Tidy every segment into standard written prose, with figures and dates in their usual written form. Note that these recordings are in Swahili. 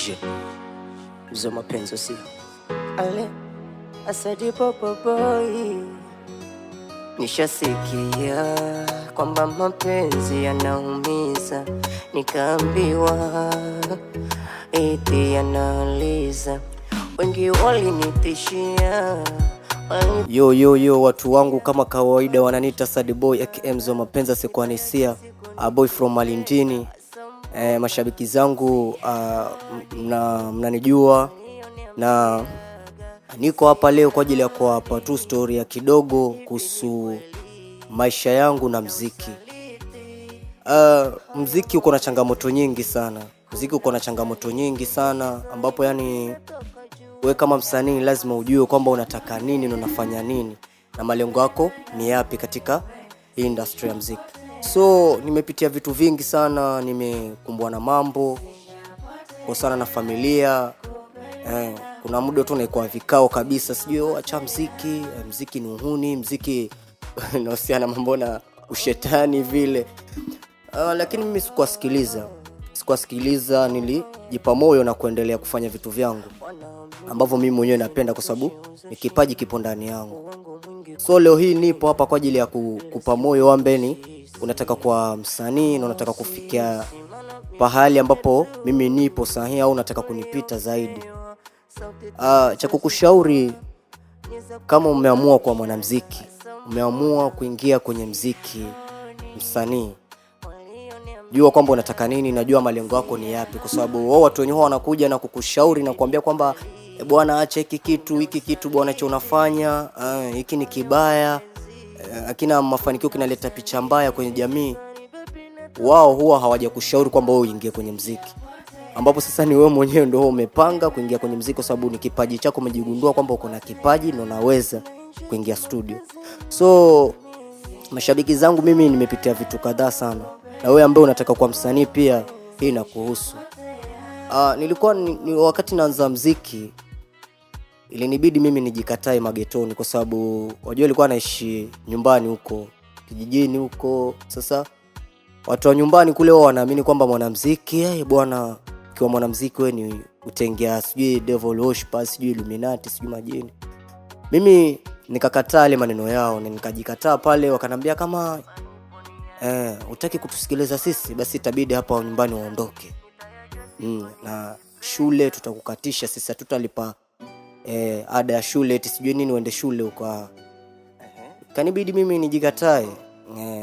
Je, za mapenzi sio Ale asadi popo boy, nishasikia kwamba mapenzi yanaumiza, nikaambiwa eti yanaliza, wengi walinitishia. Yo, watu wangu kama kawaida wananiita Sad Boy aka za mapenzi asekwanisia, a boy from Malindini. Mashabiki zangu mnanijua na niko hapa leo kwa ajili ya kuwapa tu story ya kidogo kuhusu maisha yangu na mziki. Mziki uko na changamoto nyingi sana. Ambapo yani wewe kama msanii lazima ujue kwamba unataka nini na unafanya nini na malengo yako ni yapi katika industry ya mziki. So nimepitia vitu vingi sana, nimekumbwa na mambo kwa sana na familia. Kuna muda tu naikuwa vikao kabisa, sijui acha mziki ni uhuni, mziki unahusiana mambo na ushetani vile. Lakini mimi sikuwasikiliza, nilijipa moyo na kuendelea kufanya vitu vyangu ambavyo mimi mwenyewe napenda, kwa sababu ni kipaji kipo ndani yangu. So leo hii nipo hapa kwa ajili ya kukupa moyo wambeni unataka kwa msanii na unataka kufikia pahali ambapo mimi nipo sahihi au unataka kunipita zaidi. Cha kukushauri, kama umeamua kuwa mwanamuziki, umeamua kuingia kwenye muziki, msanii, jua kwamba unataka nini, najua malengo yako ni yapi, kwa sababu wao watu wenyewe wanakuja na kukushauri na kuambia kwamba bwana acha hiki kitu bwana cha unafanya, hiki ni kibaya, akina mafanikio kinaleta picha mbaya kwenye jamii. Wao huwa hawajakushauri kwamba wewe uingie kwenye muziki, ambapo sasa ni wewe mwenyewe ndio umepanga kuingia kwenye muziki, kwa sababu ni kipaji chako, umejigundua kwamba uko na kipaji na unaweza kuingia studio. So mashabiki zangu, mimi nimepitia vitu kadhaa sana, na wewe ambaye unataka kuwa msanii pia hii inakuhusu. Nilikuwa wakati naanza muziki ilinibidi mimi nijikatae magetoni, kwa sababu wajua nilikuwa naishi nyumbani huko kijijini huko. Sasa watu wa nyumbani kule wao wanaamini kwamba mwanamuziki bwana, ukiwa mwanamuziki wewe ni utengea sijui devil worshipers, sijui illuminati, sijui majini. Mimi nikakataa ile maneno yao na nikajikataa pale. Wakanambia kama utaki kutusikiliza sisi, basi itabidi hapa nyumbani waondoke, na shule tutakukatisha sisi, hatutalipa ada ya shule, eti sijui nini uende shule huko. Kanibidi mimi nijikatae.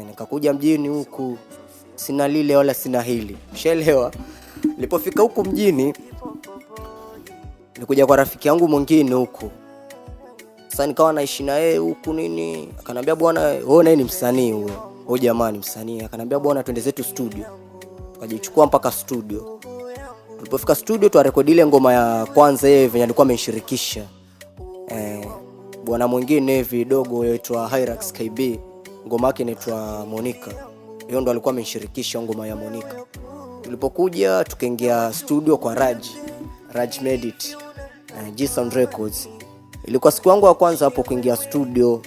Nikakuja mjini huku, sina lile wala sina hili, ushaelewa. Nilipofika huku mjini, nilikuja kwa rafiki yangu mwingine huku. Sasa nikawa naishi na yeye huku nini, akanambia bwana wewe naye ni msanii huyo jamani msanii. Akanambia bwana twende zetu studio. Tukajichukua mpaka studio. Tulipofika studio tuarekodi ile ngoma ya kwanza yeye venye alikuwa amenishirikisha bwana mwingine hivi dogo yaitwa Hyrax KB, ngoma yake inaitwa Monica. Hiyo ndo alikuwa amenishirikisha ngoma ya Monica. Tulipokuja tukaingia studio kwa Raj Medit, G Sound Records. Ilikuwa siku yangu ya kwanza hapo kuingia studio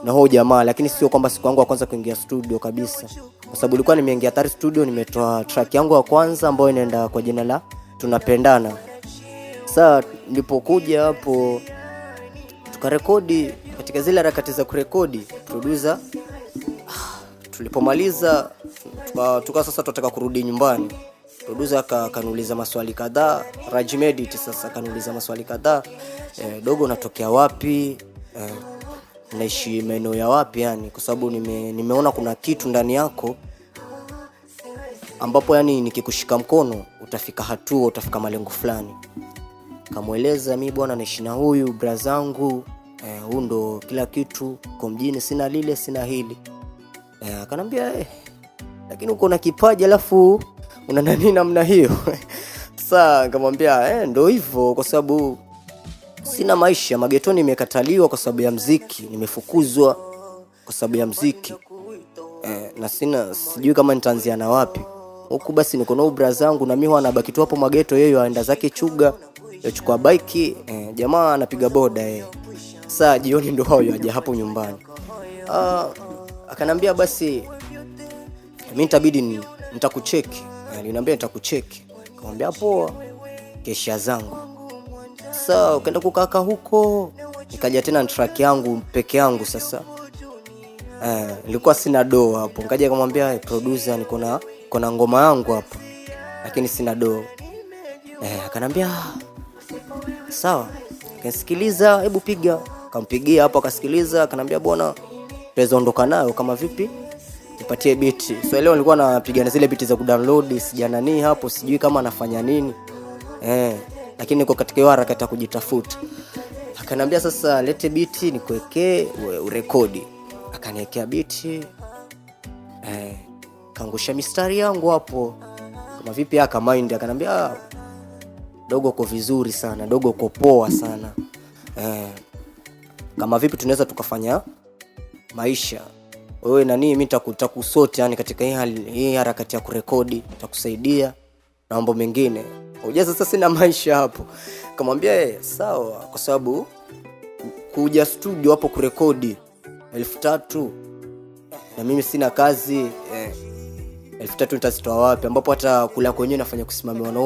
na huyo jamaa, lakini sio kwamba siku yangu ya kwanza kuingia studio kabisa, kwa sababu nilikuwa nimeingia tayari studio, nimetoa track yangu ya kwanza ambayo inaenda kwa jina la Tunapendana. Sasa nilipokuja hapo tukarekodi. Katika zile harakati za kurekodi, producer tulipomaliza tuka sasa tunataka kurudi nyumbani. Producer akaniuliza maswali kadhaa, Raj Medit sasa akaniuliza maswali kadhaa, dogo unatokea wapi, naishi maeneo ya wapi, yani kwa sababu nimeona kuna kitu ndani yako ambapo yani nikikushika mkono utafika hatua, utafika malengo fulani. Kamueleza mimi bwana naishi na huyu brazangu, huyu ndo kila kitu kwa mjini, sina lile sina hili. Akanambia lakini uko na kipaji alafu una nani namna hiyo? Sasa nikamwambia ndo hivyo, kwa sababu sina maisha magetoni, nimekataliwa kwa sababu ya muziki, nimefukuzwa kwa sababu ya muziki, na sijui kama nitaanzia na wapi huku. Basi niko na ubra zangu na mimi huwa nabaki tu hapo mageto, yeye aenda zake Chuga, yachukua bike, jamaa anapiga boda Sasa jioni ndo hao yaje hapo nyumbani. Akanambia basi mimi nitabidi nitakucheki. Aliniambia nitakucheki. Nikamwambia poa. kesha zangu. Sasa ukaenda kukaka huko, nikaja tena na track yangu peke yangu sasa. Nilikuwa sina do hapo. Nikaja kumwambia producer, niko na ngoma yangu hapa lakini sina do. Akanambia sawa. Akasikiliza, hebu piga. Akampigia hapo akasikiliza, akanambia bwana tuweza ondoka nayo kama vipi? Nipatie beat. So leo nilikuwa napiga na zile beat za kudownload, sijana hapo, sijui kama anafanya nini. Lakini niko katika hiyo harakati ya kujitafuta. Akanambia sasa lete beat nikuwekee urekodi. Akaniwekea beat. Kaangusha mistari yangu hapo. Kama vipi mind, akanambia dogo uko vizuri sana, dogo uko poa sana. Kama vipi tunaweza tukafanya maisha. Wewe na mimi nitakusote yani katika hii harakati ya kurekodi, nitakusaidia na mambo mengine. Unajua sasa sina maisha hapo. Kamwambia sawa, kwa sababu kuja studio hapo kurekodi 3,000 na mimi sina kazi. 3,000 nitazitoa wapi? Ambapo hata kula kwenyewe nafanya kusimamiwa na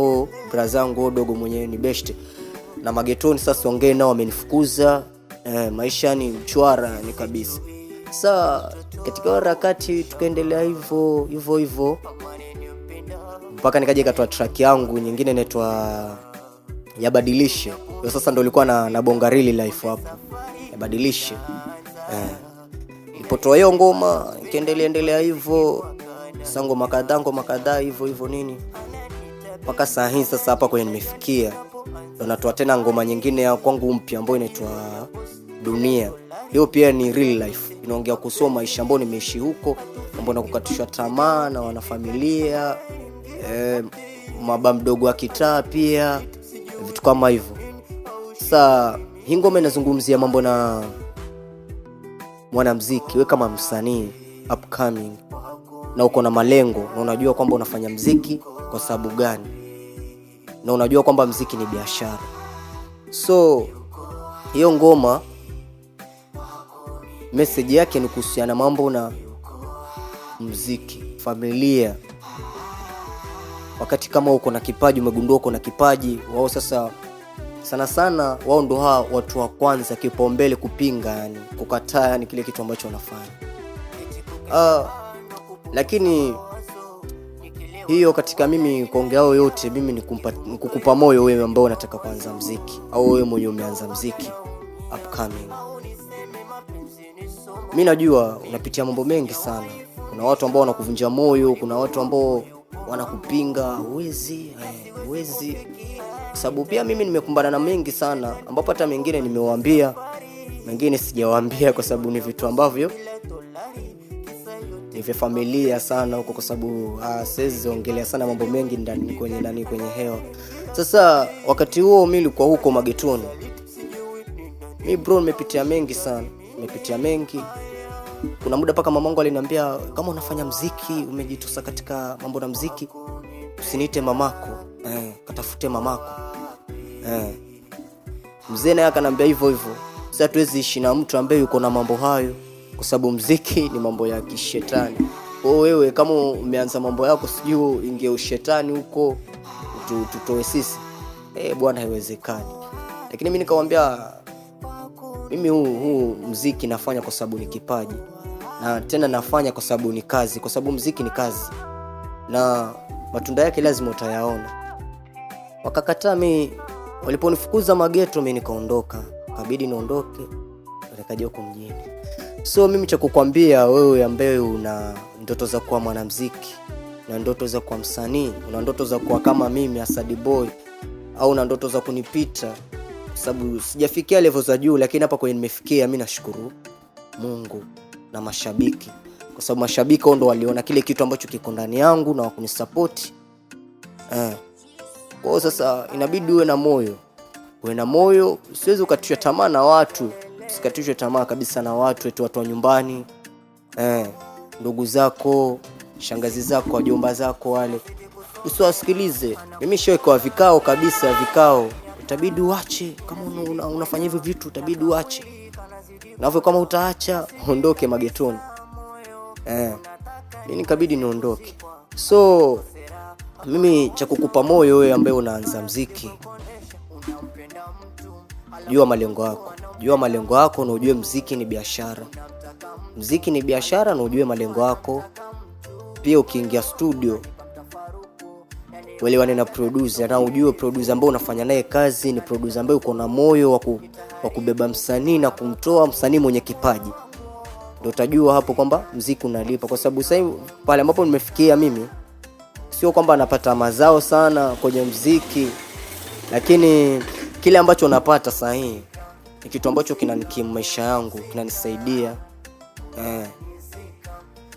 brother zangu dogo mwenyewe ni best. Na magetoni sasa ongee nao wamenifukuza. Maisha ni mchwara ni kabisa. Sasa katika harakati tukaendelea hivyo mpaka nikaje katoa track yangu nyingine inaitwa Yabadilishe. Hiyo sasa ndio ilikuwa na bonga really life hapo. Yabadilishe. Nilipotoa hiyo ngoma ikaendelea hivyo. Sasa ngoma kadhaa hivyo nini. Mpaka saa hii sasa hapa kwenye nimefikia. Ndio natoa tena ngoma nyingine ya kwangu mpya ambayo inaitwa Dunia. Hiyo pia ni real life. Inaongea kuhusu maisha ambayo nimeishi huko, mambo na kukatishwa tamaa na wanafamilia, maba mdogo wa kitaa pia, vitu kama hivyo. Sasa hii ngoma inazungumzia mambo na mwanamuziki, wewe kama msanii upcoming na uko na malengo na unajua kwamba unafanya muziki kwa sababu gani, na unajua kwamba muziki ni biashara. So hiyo ngoma message yake ni kuhusiana mambo na muziki, familia. Wakati kama uko na kipaji, umegundua uko na kipaji, wao sasa sana wao ndo watu wa kwanza kipaumbele kupinga, yani kukataa yani kile kitu ambacho wanafanya. Lakini hiyo katika mimi kuongea yote, mimi ni kukupa moyo wewe ambao unataka kuanza muziki au wewe mwenyewe umeanza muziki upcoming. Mimi najua unapitia mambo mengi sana. Kuna watu ambao wanakuvunja moyo, kuna watu ambao wanakupinga, huwezi. Sababu pia mimi nimekumbana na mengi sana, ambapo hata mengine nimewaambia, mengine sijawaambia kwa sababu ni vitu ambavyo ni vya familia sana huko, kwa sababu siwezi ongelea sana mambo mengi ndani kwenye hewa. Sasa wakati huo mimi nilikuwa huko magetoni. Mimi bro nimepitia mengi sana. Kuna muda paka mamangu aliniambia kama unafanya muziki, umejitosa katika mambo na muziki, usiniite mamako, katafute mamako. Mzee naye akaniambia hivyo. Sasa tuwezi ishi na mtu ambaye yuko na mambo hayo, kwa sababu muziki ni mambo ya kishetani. Kwa wewe kama umeanza mambo yako sijui ingie ushetani huko tutoe sisi, bwana haiwezekani. Lakini mimi nikamwambia mimi huu muziki nafanya kwa sababu ni kipaji, na tena nafanya kwa sababu ni kazi, kwa sababu muziki ni kazi na matunda yake lazima utayaona. Wakakataa mimi, waliponifukuza mageto mimi nikaondoka, kabidi niondoke nikaja huko mjini. So mimi cha kukwambia wewe ambaye una ndoto za kuwa mwanamuziki, na ndoto za kuwa msanii, una ndoto za kuwa kama mimi Asadi Boy, au una ndoto za kunipita, sababu sijafikia level za juu, lakini hapa kwenye nimefikia mimi nashukuru Mungu na mashabiki, kwa sababu mashabiki wao ndo waliona kile kitu ambacho kiko ndani yangu na wakunisupport. Kwa sasa inabidi uwe na moyo, usiweze ukatishwa tamaa na watu, usikatishwe tamaa kabisa na watu, watu wa nyumbani, ndugu zako, shangazi zako, wajomba zako wale, usiwasikilize. Mimi shaweka vikao kabisa, itabidi uache. Kama unafanya hivyo vitu itabidi uache, na kama utaacha ondoke magetoni. Mimi nikabidi niondoke. So Mimi cha kukupa moyo wewe ambaye unaanza muziki, jua malengo yako. Jua malengo yako na ujue muziki ni biashara. Muziki ni biashara na ujue malengo yako. Pia ukiingia studio, uelewane na producer na ujue producer ambaye unafanya naye kazi ni producer ambaye uko na moyo wa kubeba msanii na kumtoa msanii mwenye kipaji. Ndio utajua hapo kwamba muziki unalipa, kwa sababu sasa pale ambapo nimefikia mimi sio kwamba napata mazao sana kwenye muziki, lakini kile ambacho napata sasa ni kitu ambacho kinanikimu maisha yangu, kinanisaidia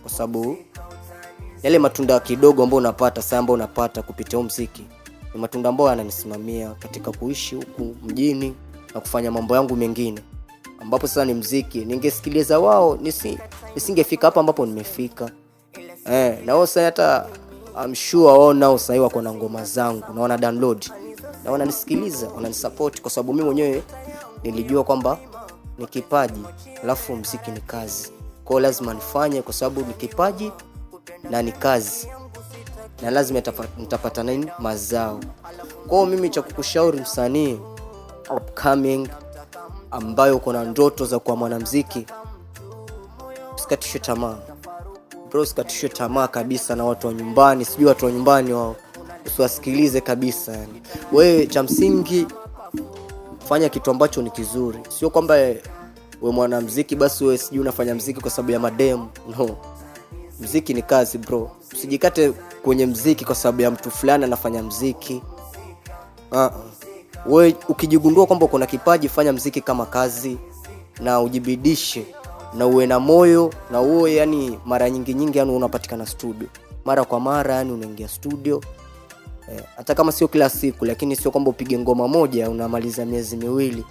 kwa sababu yale matunda kidogo ambayo unapata sasa, ambayo unapata kupitia muziki, ni matunda ambayo yananisimamia katika kuishi huku mjini na kufanya mambo yangu mengine, ambapo sasa ni muziki. Ningesikiliza wao nisingefika hapa ambapo nimefika. Na wao sasa hata I'm sure wao nao sasa wako na ngoma zangu na wana download na wananisikiliza, wananisupport, kwa sababu mimi mwenyewe nilijua kwamba ni kipaji alafu muziki ni kazi. Kwa lazima nifanye, kwa sababu ni kipaji na ni kazi, na lazima nitapata nini mazao. Kwa mimi cha kukushauri msanii upcoming ambayo uko na ndoto za kuwa mwanamuziki, usikatishwe tamaa bro, usikatishwe tamaa kabisa na watu wa nyumbani. Sijui watu wa nyumbani wao usiwasikilize kabisa. Yani wewe cha msingi fanya kitu ambacho ni kizuri. Sio kwamba wewe mwanamuziki basi wewe sijui unafanya muziki kwa sababu ya mademu. No. Muziki ni kazi bro. Usijikate kwenye muziki kwa sababu ya mtu fulani anafanya muziki. Wewe ukijigundua kwamba uko na kipaji, fanya muziki kama kazi na ujibidishe na uwe na moyo na uwe yani mara nyingi yani unapatikana studio. Mara kwa mara yani unaingia studio. Hata kama sio kila siku, lakini sio kwamba upige ngoma moja unamaliza miezi miwili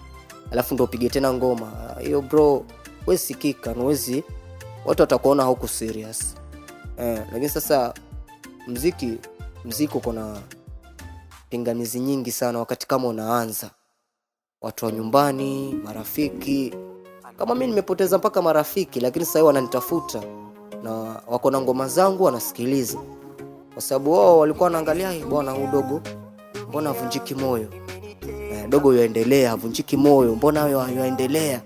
alafu ndio upige tena ngoma. Hiyo bro, wewe sikika na wewe watu watakuona hauko serious. Lakini sasa muziki uko na pingamizi nyingi sana wakati kama unaanza. Watu wa nyumbani, marafiki, kama mimi nimepoteza mpaka marafiki, lakini sasa wananitafuta na wako na ngoma zangu wanasikiliza, kwa sababu wao walikuwa wanaangalia bwana huyu dogo mbona havunjiki moyo, dogo yaendelea havunjiki moyo, mbona yaendelea.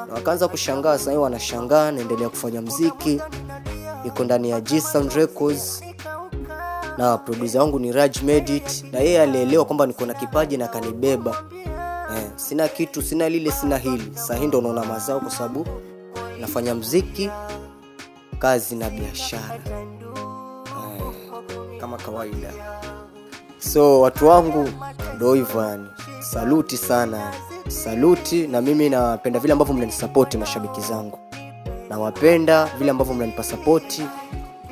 Na wakaanza kushangaa. Sasa wanashangaa naendelea kufanya muziki, niko ndani ya G Sound Records na producer wangu ni Raj Medit, na yeye alielewa kwamba niko na kipaji na kanibeba. Sina kitu, sina lile, sina hili. Sasa ndio unaona mazao, kwa sababu nafanya muziki, kazi na biashara kama kawaida. So watu wangu ndio hivyo yani. Saluti sana. Saluti, na mimi napenda vile ambavyo mnanisupport mashabiki zangu. Nawapenda vile ambavyo mnanipa support,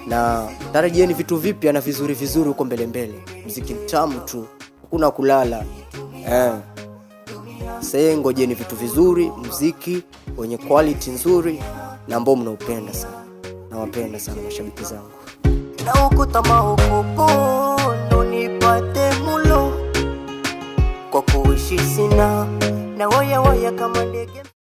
na tarajieni vitu vipya na vizuri huko mbele. Muziki mtamu tu, hakuna kulala. Sasa ngojeni vitu vizuri, muziki wenye quality nzuri na ambao mnaupenda sana. Nawapenda sana mashabiki zangu. Na ukutama hukupo ndo nipate mulo, kwa kuishi sina na waya kama ndege.